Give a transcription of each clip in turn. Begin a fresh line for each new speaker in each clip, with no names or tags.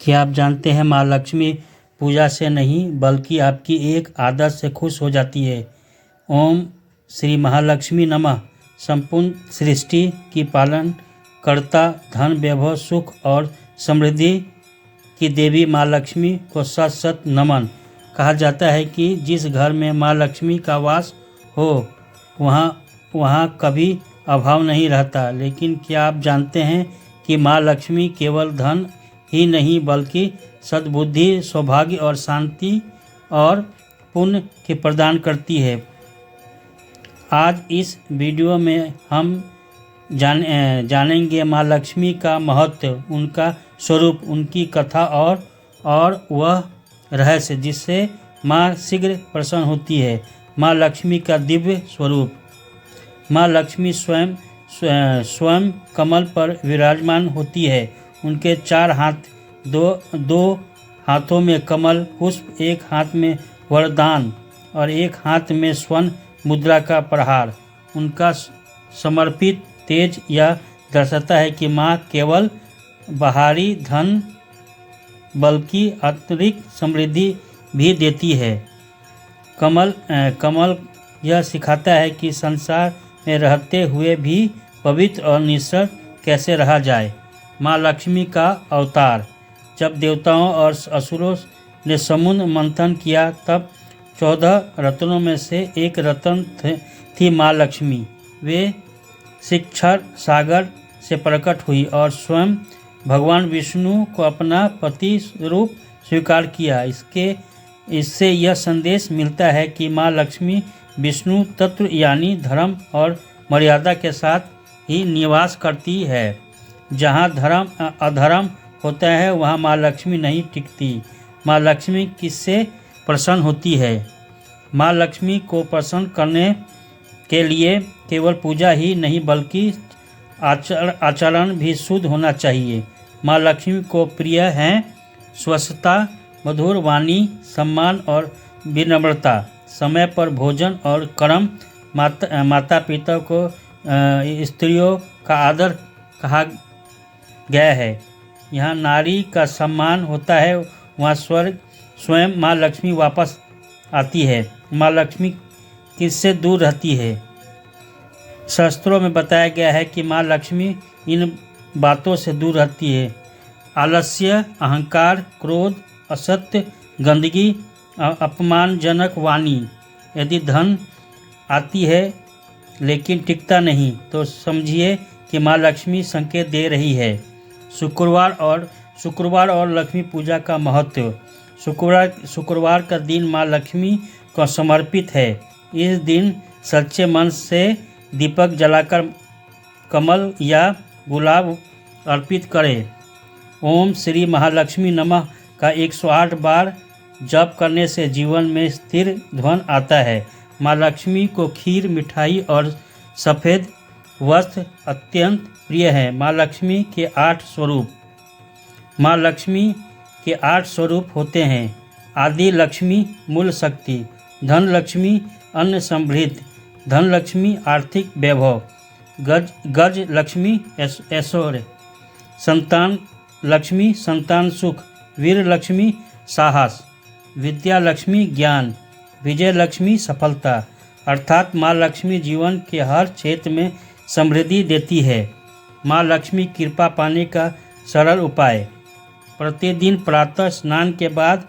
क्या आप जानते हैं माँ लक्ष्मी पूजा से नहीं बल्कि आपकी एक आदत से खुश हो जाती है। ओम श्री महालक्ष्मी नमः। संपूर्ण सृष्टि की पालन करता, धन वैभव सुख और समृद्धि की देवी माँ लक्ष्मी को सत सत नमन। कहा जाता है कि जिस घर में माँ लक्ष्मी का वास हो वहाँ कभी अभाव नहीं रहता। लेकिन क्या आप जानते हैं कि माँ लक्ष्मी केवल धन ही नहीं बल्कि सद्बुद्धि, सौभाग्य और शांति और पुण्य की प्रदान करती है। आज इस वीडियो में हम जानेंगे माँ लक्ष्मी का महत्व, उनका स्वरूप, उनकी कथा और वह रहस्य जिससे माँ शीघ्र प्रसन्न होती है। माँ लक्ष्मी का दिव्य स्वरूप। माँ लक्ष्मी स्वयं कमल पर विराजमान होती है। उनके 4 हाथ, दो हाथों में कमल पुष्प, एक हाथ में वरदान और एक हाथ में स्वर्ण मुद्रा का प्रहार। उनका समर्पित तेज यह दर्शाता है कि माँ केवल बाहरी धन बल्कि आंतरिक समृद्धि भी देती है। कमल यह सिखाता है कि संसार में रहते हुए भी पवित्र और निश्चल कैसे रहा जाए। माँ लक्ष्मी का अवतार। जब देवताओं और असुरों ने समुद्र मंथन किया तब 14 रत्नों में से एक रत्न थी माँ लक्ष्मी। वे शिक्षर सागर से प्रकट हुई और स्वयं भगवान विष्णु को अपना पति रूप स्वीकार किया। इससे यह संदेश मिलता है कि माँ लक्ष्मी विष्णु तत्व यानी धर्म और मर्यादा के साथ ही निवास करती है। जहाँ धर्म अधर्म होता है वहाँ माँ लक्ष्मी नहीं टिकती। माँ लक्ष्मी किससे प्रसन्न होती है? माँ लक्ष्मी को प्रसन्न करने के लिए केवल पूजा ही नहीं बल्कि आचरण भी शुद्ध होना चाहिए। माँ लक्ष्मी को प्रिय हैं स्वच्छता, मधुर वाणी, सम्मान और विनम्रता, समय पर भोजन और कर्म। माता पिता को स्त्रियों का आदर कहा गया है। यहाँ नारी का सम्मान होता है, वहाँ स्वयं माँ लक्ष्मी वापस आती है। माँ लक्ष्मी किससे दूर रहती है? शास्त्रों में बताया गया है कि माँ लक्ष्मी इन बातों से दूर रहती है: आलस्य, अहंकार, क्रोध, असत्य, गंदगी, अपमानजनक वाणी। यदि धन आती है लेकिन टिकता नहीं तो समझिए कि माँ लक्ष्मी संकेत दे रही है। शुक्रवार और लक्ष्मी पूजा का महत्व। शुक्रवार का दिन माँ लक्ष्मी को समर्पित है। इस दिन सच्चे मन से दीपक जलाकर कमल या गुलाब अर्पित करें। ओम श्री महालक्ष्मी नमः का 108 बार जप करने से जीवन में स्थिर धन आता है। माँ लक्ष्मी को खीर, मिठाई और सफ़ेद वस्त्र अत्यंत प्रिय है। माँ लक्ष्मी के 8 स्वरूप। माँ लक्ष्मी के 8 स्वरूप होते हैं: आदि लक्ष्मी मूल शक्ति, धन लक्ष्मी अन्न समृद्धि, धन लक्ष्मी आर्थिक वैभव, गज लक्ष्मी ऐश्वर्य, संतान लक्ष्मी संतान सुख, वीर लक्ष्मी साहस, विद्या लक्ष्मी ज्ञान, विजय लक्ष्मी सफलता। अर्थात माँ लक्ष्मी जीवन के हर क्षेत्र में समृद्धि देती है। माँ लक्ष्मी कृपा पाने का सरल उपाय। प्रतिदिन प्रातः स्नान के बाद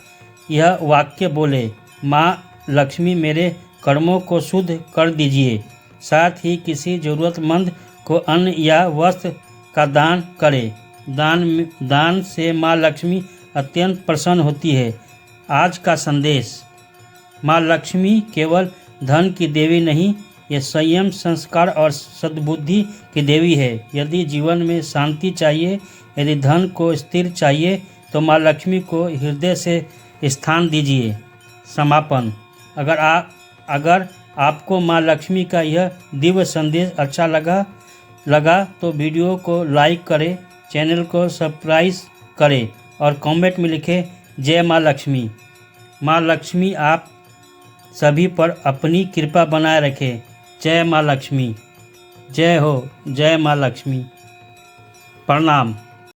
यह वाक्य बोले: माँ लक्ष्मी मेरे कर्मों को शुद्ध कर दीजिए। साथ ही किसी ज़रूरतमंद को अन्न या वस्त्र का दान करें। दान से माँ लक्ष्मी अत्यंत प्रसन्न होती है। आज का संदेश। माँ लक्ष्मी केवल धन की देवी नहीं, ये संयम, संस्कार और सद्बुद्धि की देवी है। यदि जीवन में शांति चाहिए, यदि धन को स्थिर चाहिए तो माँ लक्ष्मी को हृदय से स्थान दीजिए। समापन। अगर आपको माँ लक्ष्मी का यह दिव्य संदेश अच्छा लगा तो वीडियो को लाइक करें, चैनल को सब्सक्राइब करें और कमेंट में लिखें जय माँ लक्ष्मी। माँ लक्ष्मी आप सभी पर अपनी कृपा बनाए रखें। जय माँ लक्ष्मी। जय हो, जय माँ लक्ष्मी। प्रणाम।